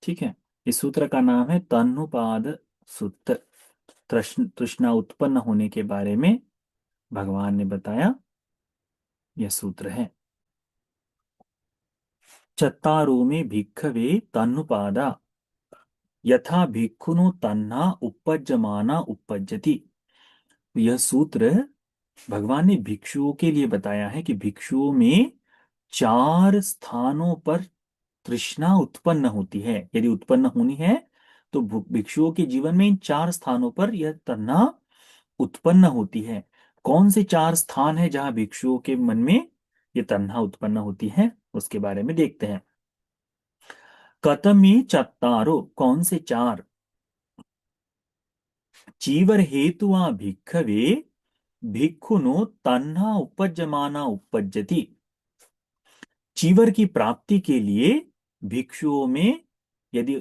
ठीक है। इस सूत्र का नाम है तन्नुपाद सूत्र। तृष्णा उत्पन्न होने के बारे में भगवान ने बताया, यह सूत्र है। चत्तारो में भिक्खवे तन्नुपादा यथा भिक्खुनो तन्ना उपज्यमाना उपज्यति। यह सूत्र भगवान ने भिक्षुओं के लिए बताया है कि भिक्षुओं में चार स्थानों पर तृष्णा उत्पन्न होती है। यदि उत्पन्न होनी है तो भिक्षुओं के जीवन में इन चार स्थानों पर यह तृष्णा उत्पन्न होती है। कौन से चार स्थान है जहां भिक्षुओं के मन में यह तृष्णा उत्पन्न होती है, उसके बारे में देखते हैं। कतमी चत्तारो, कौन से चार। चीवर हेतुआ भिक्खवे भिक्खुनो तन्हा उपज्यमाना उपज्यति। चीवर की प्राप्ति के लिए भिक्षुओं में यदि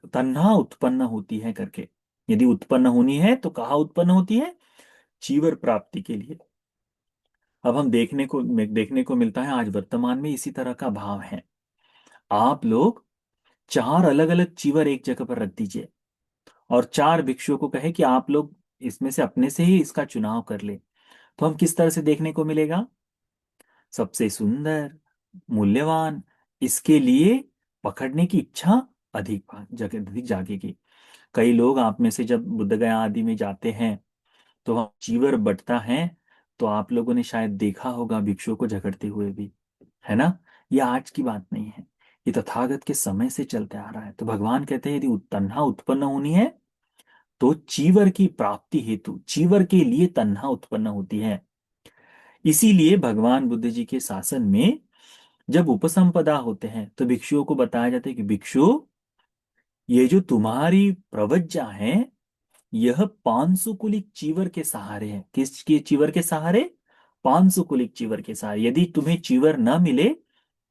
तन्हा उत्पन्न होती है करके, यदि उत्पन्न होनी है तो कहाँ उत्पन्न होती है? चीवर प्राप्ति के लिए। अब हम देखने को मिलता है आज वर्तमान में इसी तरह का भाव है। आप लोग चार अलग अलग चीवर एक जगह पर रख दीजिए और चार भिक्षुओं को कहे कि आप लोग इसमें से अपने से ही इसका चुनाव कर ले, तो हम किस तरह से देखने को मिलेगा? सबसे सुंदर, मूल्यवान, इसके लिए पकड़ने की इच्छा अधिक जागेगी। कई लोग आप में से जब बुद्ध गया आदि में जाते हैं तो वहां चीवर बंटता है, तो आप लोगों ने शायद देखा होगा भिक्षुओं को झगड़ते हुए भी, है ना? यह आज की बात नहीं है, ये तथागत के समय से चलते आ रहा है। तो भगवान कहते हैं यदि तन्हा उत्पन्न होनी है तो चीवर की प्राप्ति हेतु चीवर के लिए तन्हा उत्पन्न होती है। इसीलिए भगवान बुद्ध जी के शासन में जब उपसंपदा होते हैं तो भिक्षुओं को बताया जाता है कि भिक्षु, ये जो तुम्हारी प्रवज्जा है यह पांशुकुलिक चीवर के सहारे है। किसके चीवर के सहारे? पांशुकुलिक चीवर के सहारे। यदि तुम्हें चीवर न मिले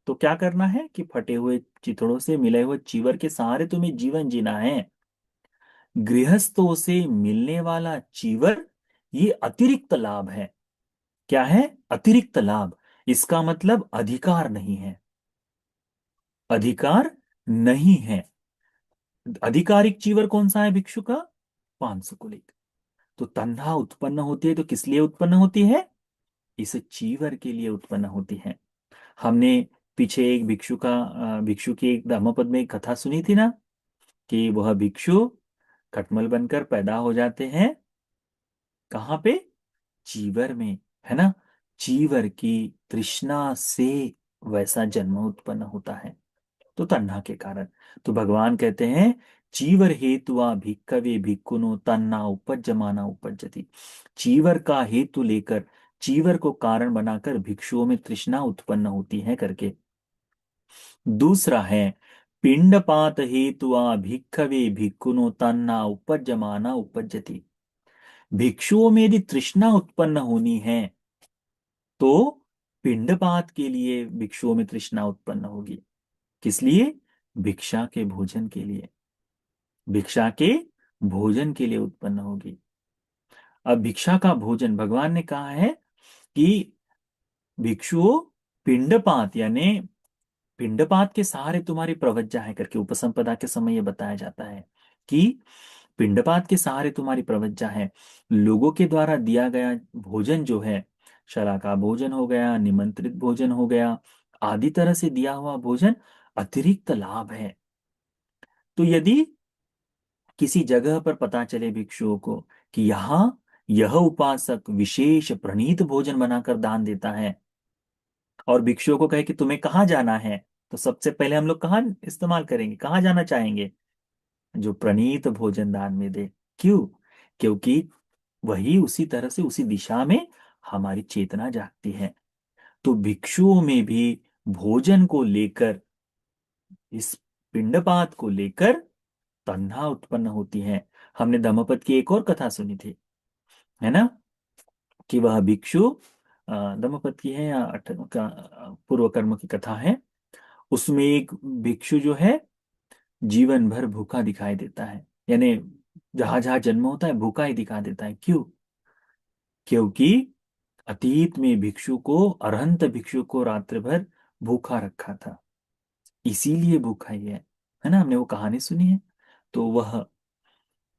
तो क्या करना है कि फटे हुए चिथड़ों से मिले हुए चीवर के सहारे तुम्हें जीवन जीना है। गृहस्थों से मिलने वाला चीवर ये अतिरिक्त लाभ है। क्या है? अतिरिक्त लाभ। इसका मतलब अधिकार नहीं है, अधिकार नहीं है। आधिकारिक चीवर कौन सा है भिक्षु का? पांशुकुलिक। तो तन्हा उत्पन्न होती है तो किस लिए उत्पन्न होती है? इस चीवर के लिए उत्पन्न होती है। हमने पीछे एक भिक्षु की एक धम्मपद में एक कथा सुनी थी ना, कि वह भिक्षु खटमल बनकर पैदा हो जाते हैं। कहाँ पे? चीवर में, है ना? चीवर की तृष्णा से वैसा जन्म उत्पन्न होता है, तो तन्ना के कारण। तो भगवान कहते हैं चीवर हेतुआ भिक्खवे भिक्खुनो तन्ना उपज्यमाना उपज्यति। चीवर का हेतु लेकर, चीवर को कारण बनाकर भिक्षुओं में तृष्णा उत्पन्न होती है करके। दूसरा है पिंडपात हेतुआ भिक्खवे भिक्खुनो तन्ना उपज्यमाना उपज्यति। भिक्षुओं में यदि तृष्णा उत्पन्न होनी है तो पिंडपात के लिए भिक्षुओं में तृष्णा उत्पन्न होगी। किस लिए? भिक्षा के भोजन के लिए, भिक्षा के भोजन के लिए उत्पन्न होगी। अब भिक्षा का भोजन भगवान ने कहा है कि भिक्षुओं, पिंडपात यानी पिंडपात के सहारे तुम्हारी प्रवज्जा है करके उपसंपदा के समय यह बताया जाता है कि पिंडपात के सहारे तुम्हारी प्रवज्जा है। लोगों के द्वारा दिया गया भोजन जो है, शला का भोजन हो गया, निमंत्रित भोजन हो गया, आदि तरह से दिया हुआ भोजन अतिरिक्त लाभ है। तो यदि किसी जगह पर पता चले भिक्षुओं को कि यहां यह उपासक विशेष प्रणीत भोजन बनाकर दान देता है, और भिक्षुओं को कहे कि तुम्हें कहाँ जाना है, तो सबसे पहले हम लोग कहाँ इस्तेमाल करेंगे, कहाँ जाना चाहेंगे? जो प्रणीत भोजन दान में दे। क्यों? क्योंकि वही उसी तरह से उसी दिशा में हमारी चेतना जागती है। तो भिक्षुओं में भी भोजन को लेकर, इस पिंडपात को लेकर तन्हा उत्पन्न होती है। हमने धम्मपद की एक और कथा सुनी थी, है ना, कि वह भिक्षु धम्मपद की है या पूर्व कर्म की कथा है। उसमें एक भिक्षु जो है जीवन भर भूखा दिखाई देता है, यानी जहां जहां जन्म होता है भूखा ही दिखा देता है। क्यों? क्योंकि अतीत में भिक्षु को, अरहंत भिक्षु को रात्र भर भूखा रखा था, इसीलिए भूखा ही है। है ना, हमने वो कहानी सुनी है। तो वह,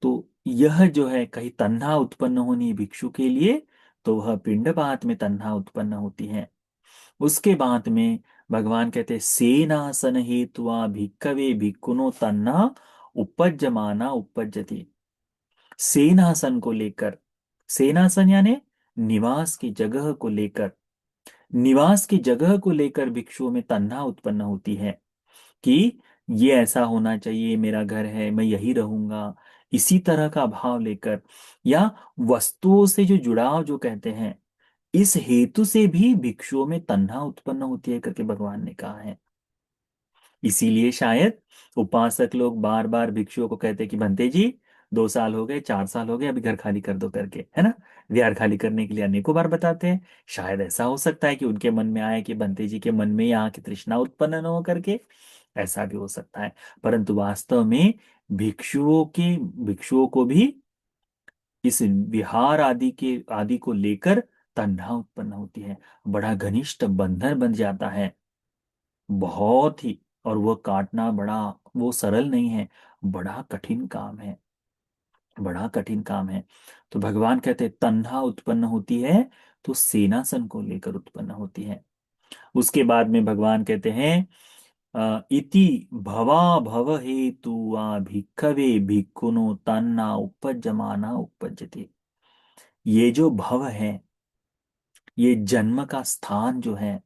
तो यह जो है कहीं तन्हा उत्पन्न होनी भिक्षु के लिए, तो वह पिंडपात में तन्हा उत्पन्न होती है। उसके बाद में भगवान कहते हैं सेनासन हेतुआ भिक्खवे भिक्खुनो तन्ना उपज्यमाना उपज्यति। सेनासन को लेकर, सेनासन यानी निवास की जगह को लेकर, निवास की जगह को लेकर भिक्षुओं में तन्हा उत्पन्न होती है कि ये ऐसा होना चाहिए, मेरा घर है, मैं यही रहूंगा, इसी तरह का भाव लेकर, या वस्तुओं से जो जुड़ाव जो कहते हैं, इस हेतु से भी भिक्षुओं में तन्हा उत्पन्न होती है करके भगवान ने कहा है। इसीलिए शायद उपासक लोग बार बार भिक्षुओं को कहते हैं कि भंते जी 2 साल हो गए, 4 साल हो गए, अभी घर खाली कर दो करके, है ना। विहार खाली करने के लिए अनेकों बार बताते हैं। शायद ऐसा हो सकता है कि उनके मन में आए कि भंते जी के मन में यहाँ की तृष्णा उत्पन्न न हो करके, ऐसा भी हो सकता है। परंतु वास्तव में भिक्षुओं को भी इस विहार आदि को लेकर तन्हा उत्पन्न होती है। बड़ा घनिष्ठ बंधन बन जाता है, बहुत ही। और वो काटना बड़ा, वो सरल नहीं है, बड़ा कठिन काम है, बड़ा कठिन काम है। तो भगवान कहते हैं तन्हा उत्पन्न होती है, तो सेनासन को लेकर उत्पन्न होती है। उसके बाद में भगवान कहते हैं इति भवा भव हेतु भिक्खवे भिक्खुनो तन्ना उपज्यमाना उपज्यते। ये जो भव है, ये जन्म का स्थान जो है,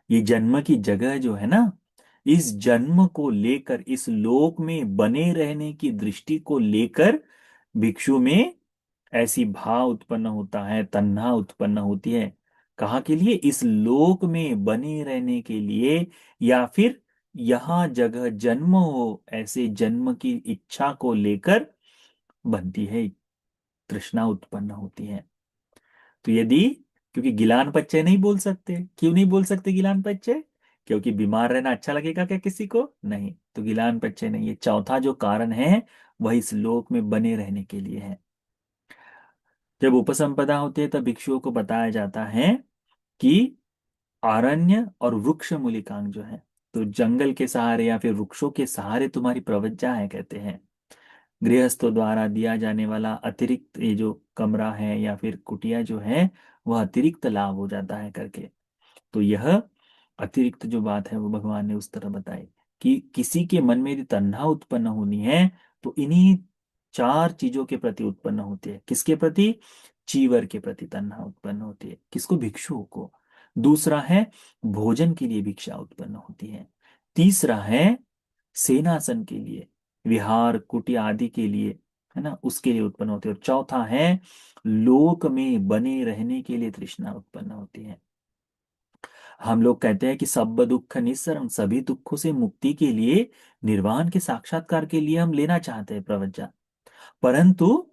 ये जन्म की जगह जो है ना, इस जन्म को लेकर, इस लोक में बने रहने की दृष्टि को लेकर भिक्षु में ऐसी भाव उत्पन्न होता है, तन्हा उत्पन्न होती है। कहाँ के लिए? इस लोक में बने रहने के लिए, या फिर यहाँ जगह जन्म हो, ऐसे जन्म की इच्छा को लेकर बनती है, तृष्णा उत्पन्न होती है। तो यदि, क्योंकि गिलान पच्चे नहीं बोल सकते, क्यों नहीं बोल सकते गिलान पच्चे? क्योंकि बीमार रहना अच्छा लगेगा क्या किसी को? नहीं, तो गिलान पच्चे नहीं। ये चौथा जो कारण है वह इस लोक में बने रहने के लिए है। जब उपसंपदा होती है तब भिक्षुओं को बताया जाता है कि अरण्य और वृक्ष मूलिकांग जो है, तो जंगल के सहारे या फिर वृक्षों के सहारे तुम्हारी प्रवज्जा है कहते हैं। गृहस्थों द्वारा दिया जाने वाला अतिरिक्त ये जो कमरा है या फिर कुटिया जो है, वह अतिरिक्त लाभ हो जाता है करके। तो यह अतिरिक्त जो बात है वो भगवान ने उस तरह बताई कि किसी के मन में यदि तन्हा उत्पन्न होनी है, तो इन्हीं 4 चीजों के प्रति उत्पन्न होती है। किसके प्रति? चीवर के प्रति तन्हा उत्पन्न होती है। किसको? भिक्षुओं को। दूसरा है भोजन के लिए भिक्षा उत्पन्न होती है। तीसरा है सेनासन के लिए, विहार कुटिया आदि के लिए, है ना, उसके लिए उत्पन्न होती है। और चौथा है लोक में बने रहने के लिए तृष्णा उत्पन्न होती है। हम लोग कहते हैं कि सब दुख निस्सरण, सभी दुखों से मुक्ति के लिए, निर्वाण के साक्षात्कार के लिए हम लेना चाहते हैं प्रवज्जा। परंतु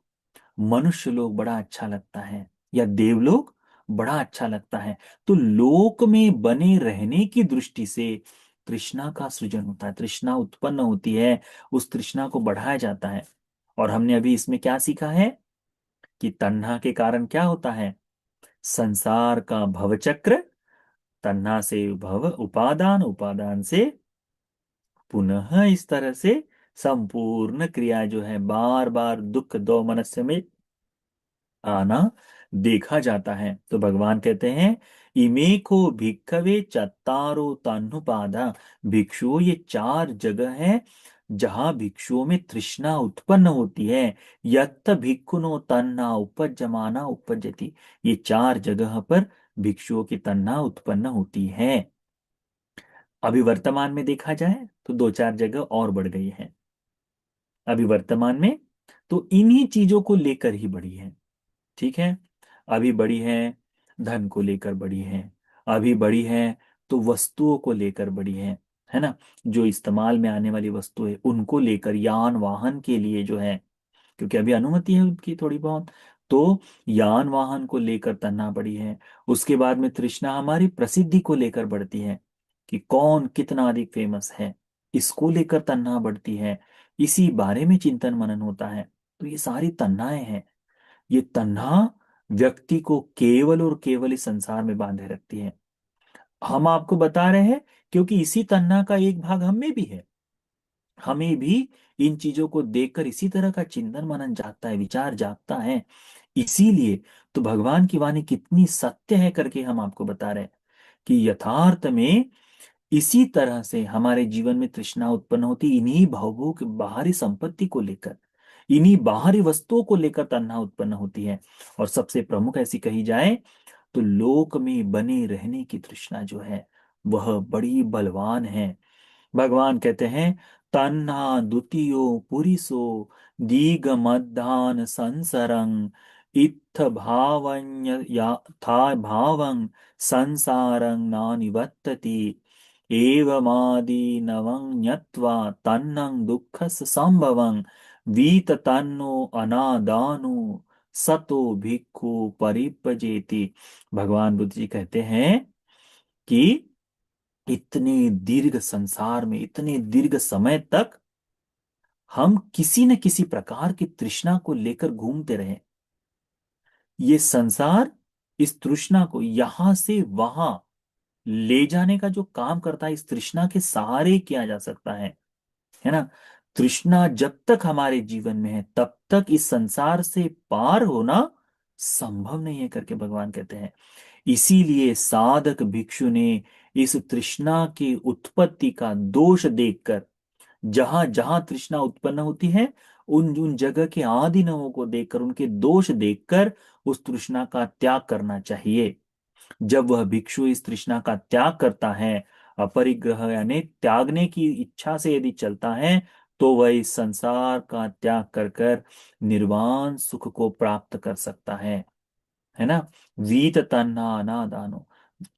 मनुष्य लोग बड़ा अच्छा लगता है, या देवलोक बड़ा अच्छा लगता है, तो लोक में बने रहने की दृष्टि से तृष्णा का सृजन होता है, तृष्णा उत्पन्न होती है, उस तृष्णा को बढ़ाया जाता है। और हमने अभी इसमें क्या सीखा है कि तन्हा के कारण क्या होता है? संसार का भवचक्र, तन्हा से भव उपादान, उपादान से पुनः, इस तरह से संपूर्ण क्रिया जो है बार बार दुख दो मनस्य में आना देखा जाता है। तो भगवान कहते हैं इमे को भिक्खवे चत्तारो तन्नुपादा। भिक्षुओं, ये 4 जगह है जहां भिक्षुओं में तृष्णा उत्पन्न होती है। यत्त भिक्खुनो तन्ना उपज्यमाना उपज्यति। ये 4 जगह पर भिक्षुओं की तन्ना उत्पन्न होती है। अभी वर्तमान में देखा जाए तो 2-4 जगह और बढ़ गई है अभी वर्तमान में। तो इन्हीं चीजों को लेकर ही बढ़ी है। ठीक है, अभी बड़ी है, धन को लेकर बड़ी है। अभी बड़ी है तो वस्तुओं को लेकर बड़ी है ना। जो इस्तेमाल में आने वाली वस्तु है उनको लेकर, यान वाहन के लिए जो है, क्योंकि अभी अनुमति है उनकी थोड़ी बहुत, तो यान वाहन को लेकर तन्ना बढ़ी है। उसके बाद में तृष्णा हमारी प्रसिद्धि को लेकर बढ़ती है कि कौन कितना अधिक फेमस है, इसको लेकर तन्ना बढ़ती है। इसी बारे में चिंतन मनन होता है। तो ये सारी तन्नाएं हैं। ये तन्हा व्यक्ति को केवल और केवल इस संसार में बांधे रखती है। हम आपको बता रहे हैं क्योंकि इसी तन्हा का एक भाग हम में भी है। हमें भी इन चीजों को देखकर इसी तरह का चिंतन मनन जागता है, विचार जागता है। इसीलिए तो भगवान की वाणी कितनी सत्य है करके हम आपको बता रहे हैं कि यथार्थ में इसी तरह से हमारे जीवन में तृष्णा उत्पन्न होती, इन्हीं भोगों की बाहरी संपत्ति को लेकर, इन्हीं बाहरी वस्तुओं को लेकर तन्हा उत्पन्न होती है। और सबसे प्रमुख ऐसी कही जाए तो लोक में बने रहने की तृष्णा जो है वह बड़ी बलवान है। भगवान कहते हैं, तन्हा द्वितीयो पुरिसो दीग मध्यान संसरंग इत्थ भावन्य या था भावं संसारं न निवर्तति एवमादि नवं ज्ञत्वा तन्नं दुःखस संभवं वीत तन्नो अनादानो सतो भिक्खु परिपजेति। भगवान बुद्ध जी कहते हैं कि इतने दीर्घ संसार में, इतने दीर्घ समय तक हम किसी न किसी प्रकार की तृष्णा को लेकर घूमते रहे। ये संसार इस तृष्णा को यहां से वहां ले जाने का जो काम करता है, इस तृष्णा के सहारे किया जा सकता है ना। तृष्णा जब तक हमारे जीवन में है तब तक इस संसार से पार होना संभव नहीं है करके भगवान कहते हैं। इसीलिए साधक भिक्षु ने इस तृष्णा की उत्पत्ति का दोष देखकर, जहां जहां तृष्णा उत्पन्न होती है उन उन जगह के आदि नवों को देखकर, उनके दोष देखकर उस तृष्णा का त्याग करना चाहिए। जब वह भिक्षु इस तृष्णा का त्याग करता है, अपरिग्रह यानी त्यागने की इच्छा से यदि चलता है, तो वह इस संसार का त्याग कर कर निर्वाण सुख को प्राप्त कर सकता है ना। वीत तन्ना अनादानो,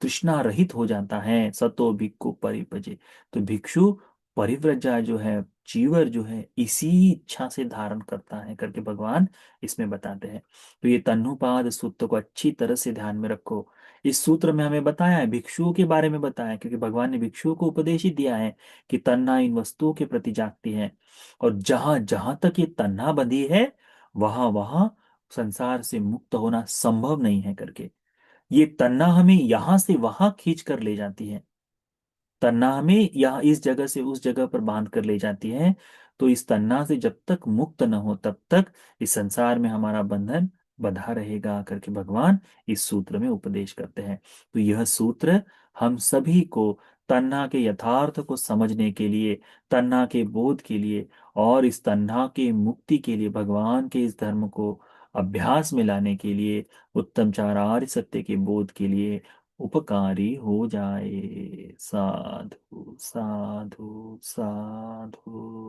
तृष्णा रहित हो जाता है। सतो भिक्खु परिपजे, तो भिक्षु परिव्रजा जो है, चीवर जो है, इसी इच्छा से धारण करता है करके भगवान इसमें बताते हैं। तो ये तन्नुपाद सूत्र को अच्छी तरह से ध्यान में रखो। इस सूत्र में हमें बताया है, भिक्षुओं के बारे में बताया है, क्योंकि भगवान ने भिक्षुओं को उपदेश ही दिया है कि तन्ना इन वस्तुओं के प्रति जागती है। और जहां जहां तक ये तन्ना बंधी है वहां वहां संसार से मुक्त होना संभव नहीं है करके। ये तन्ना हमें यहां से वहां खींच कर ले जाती है, तन्ना हमें यहाँ इस जगह से उस जगह पर बांध कर ले जाती है। तो इस तन्ना से जब तक मुक्त न हो तब तक इस संसार में हमारा बंधन बंधा रहेगा करके भगवान इस सूत्र में उपदेश करते हैं। तो यह सूत्र हम सभी को तन्ना के यथार्थ को समझने के लिए, तन्ना के बोध के लिए और इस तन्ना के मुक्ति के लिए, भगवान के इस धर्म को अभ्यास में लाने के लिए, उत्तम चार आर्य सत्य के बोध के लिए उपकारी हो जाए। साधु साधु साधु।